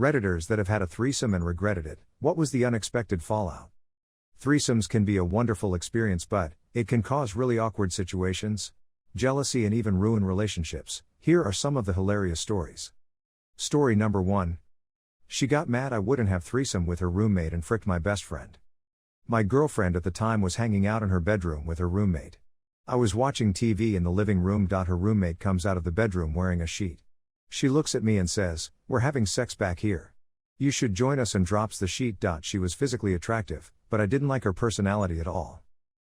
Redditors that have had a threesome and regretted it. What was the unexpected fallout? Threesomes can be a wonderful experience, but it can cause really awkward situations, jealousy, and even ruin relationships. Here are some of the hilarious stories. Story number 1. She got mad I wouldn't have threesome with her roommate and fricked my best friend. My girlfriend at the time was hanging out in her bedroom with her roommate. I was watching TV in the living room. Her roommate comes out of the bedroom wearing a sheet. She looks at me and says, "We're having sex back here. You should join us," and drops the sheet. She was physically attractive, but I didn't like her personality at all.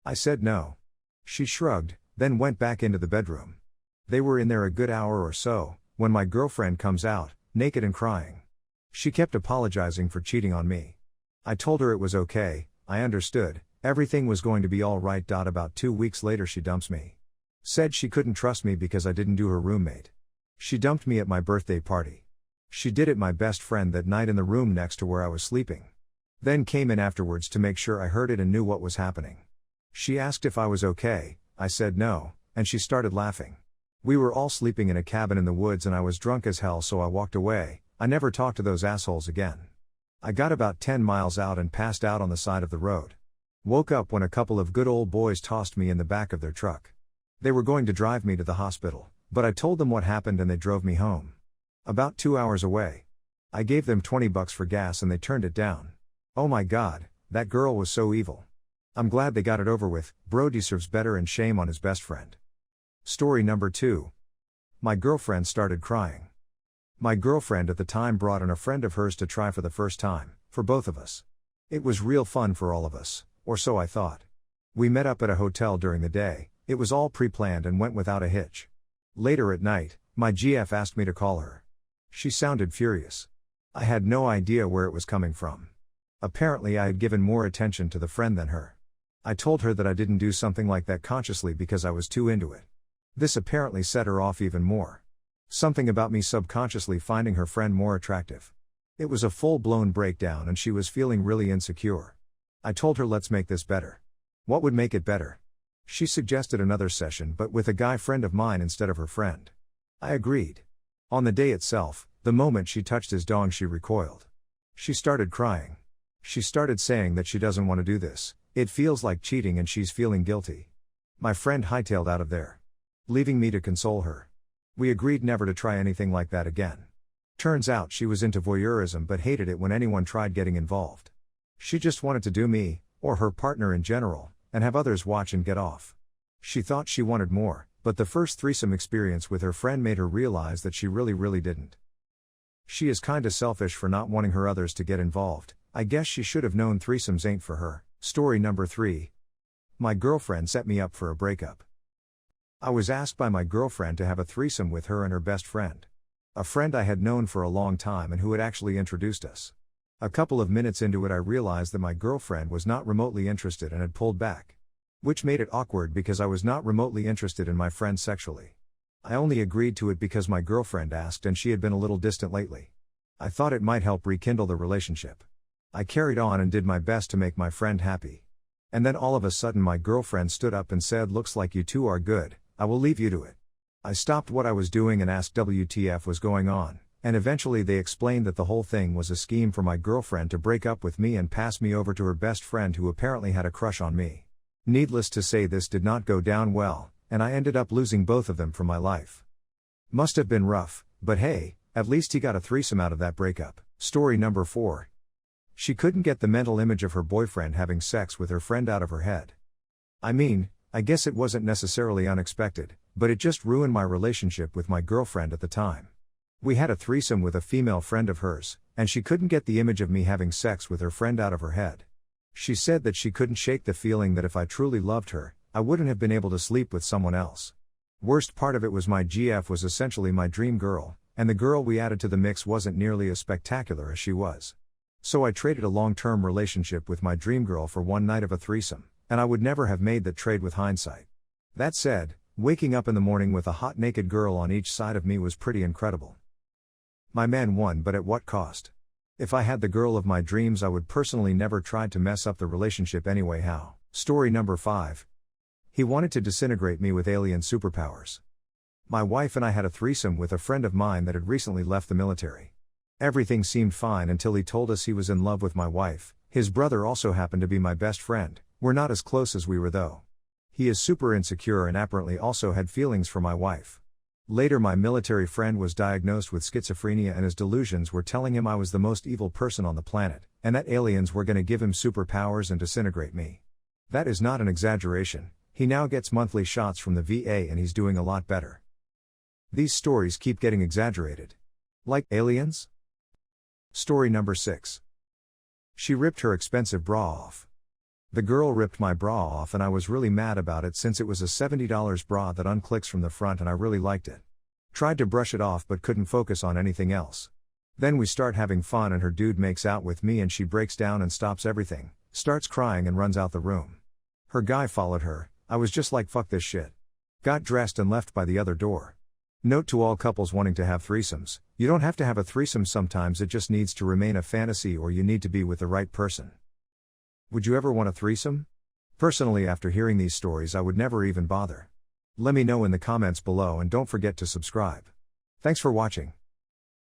I said no. She shrugged, then went back into the bedroom. They were in there a good hour or so, when my girlfriend comes out, naked and crying. She kept apologizing for cheating on me. I told her it was okay, I understood, everything was going to be alright. About 2 weeks later she dumps me. Said she couldn't trust me because I didn't do her roommate. She dumped me at my birthday party. She did it my best friend that night in the room next to where I was sleeping. Then came in afterwards to make sure I heard it and knew what was happening. She asked if I was okay, I said no, and she started laughing. We were all sleeping in a cabin in the woods and I was drunk as hell, so I walked away. I never talked to those assholes again. I got about 10 miles out and passed out on the side of the road. Woke up when a couple of good old boys tossed me in the back of their truck. They were going to drive me to the hospital, but I told them what happened and they drove me home. About 2 hours away. I gave them $20 for gas and they turned it down. Oh my god, that girl was so evil. I'm glad they got it over with. Bro deserves better, and shame on his best friend. Story number 2. My girlfriend started crying. My girlfriend at the time brought in a friend of hers to try for the first time, for both of us. It was real fun for all of us, or so I thought. We met up at a hotel during the day, it was all pre-planned and went without a hitch. Later at night, my GF asked me to call her. She sounded furious. I had no idea where it was coming from. Apparently I had given more attention to the friend than her. I told her that I didn't do something like that consciously because I was too into it. This apparently set her off even more. Something about me subconsciously finding her friend more attractive. It was a full-blown breakdown and she was feeling really insecure. I told her, let's make this better. What would make it better? She suggested another session, but with a guy friend of mine instead of her friend. I agreed. On the day itself, the moment she touched his dong, she recoiled. She started crying. She started saying that she doesn't want to do this, it feels like cheating and she's feeling guilty. My friend hightailed out of there, leaving me to console her. We agreed never to try anything like that again. Turns out she was into voyeurism but hated it when anyone tried getting involved. She just wanted to do me, or her partner in general, and have others watch and get off. She thought she wanted more, but the first threesome experience with her friend made her realize that she really didn't. She is kinda selfish for not wanting her others to get involved. I guess she should have known threesomes ain't for her. Story number 3. My girlfriend set me up for a breakup. I was asked by my girlfriend to have a threesome with her and her best friend. A friend I had known for a long time and who had actually introduced us. A couple of minutes into it I realized that my girlfriend was not remotely interested and had pulled back. Which made it awkward because I was not remotely interested in my friend sexually. I only agreed to it because my girlfriend asked and she had been a little distant lately. I thought it might help rekindle the relationship. I carried on and did my best to make my friend happy. And then all of a sudden my girlfriend stood up and said, "Looks like you two are good, I will leave you to it." I stopped what I was doing and asked WTF was going on, and eventually they explained that the whole thing was a scheme for my girlfriend to break up with me and pass me over to her best friend who apparently had a crush on me. Needless to say, this did not go down well, and I ended up losing both of them from my life. Must have been rough, but hey, at least he got a threesome out of that breakup. Story number 4. She couldn't get the mental image of her boyfriend having sex with her friend out of her head. I mean, I guess it wasn't necessarily unexpected, but it just ruined my relationship with my girlfriend at the time. We had a threesome with a female friend of hers, and she couldn't get the image of me having sex with her friend out of her head. She said that she couldn't shake the feeling that if I truly loved her, I wouldn't have been able to sleep with someone else. Worst part of it was my GF was essentially my dream girl, and the girl we added to the mix wasn't nearly as spectacular as she was. So I traded a long-term relationship with my dream girl for one night of a threesome, and I would never have made that trade with hindsight. That said, waking up in the morning with a hot naked girl on each side of me was pretty incredible. My man won, but at what cost? If I had the girl of my dreams, I would personally never try to mess up the relationship anyway. How? Story number 5. He wanted to disintegrate me with alien superpowers. My wife and I had a threesome with a friend of mine that had recently left the military. Everything seemed fine until he told us he was in love with my wife. His brother also happened to be my best friend. We're not as close as we were though. He is super insecure and apparently also had feelings for my wife. Later my military friend was diagnosed with schizophrenia and his delusions were telling him I was the most evil person on the planet, and that aliens were gonna give him superpowers and disintegrate me. That is not an exaggeration. He now gets monthly shots from the VA and he's doing a lot better. These stories keep getting exaggerated. Like aliens? Story number 6. She ripped her expensive bra off. The girl ripped my bra off and I was really mad about it since it was a $70 bra that unclicks from the front and I really liked it. Tried to brush it off but couldn't focus on anything else. Then we start having fun and her dude makes out with me and she breaks down and stops everything, starts crying and runs out the room. Her guy followed her. I was just like fuck this shit. Got dressed and left by the other door. Note to all couples wanting to have threesomes, you don't have to have a threesome, sometimes it just needs to remain a fantasy or you need to be with the right person. Would you ever want a threesome? Personally, after hearing these stories I would never even bother. Let me know in the comments below and don't forget to subscribe. Thanks for watching.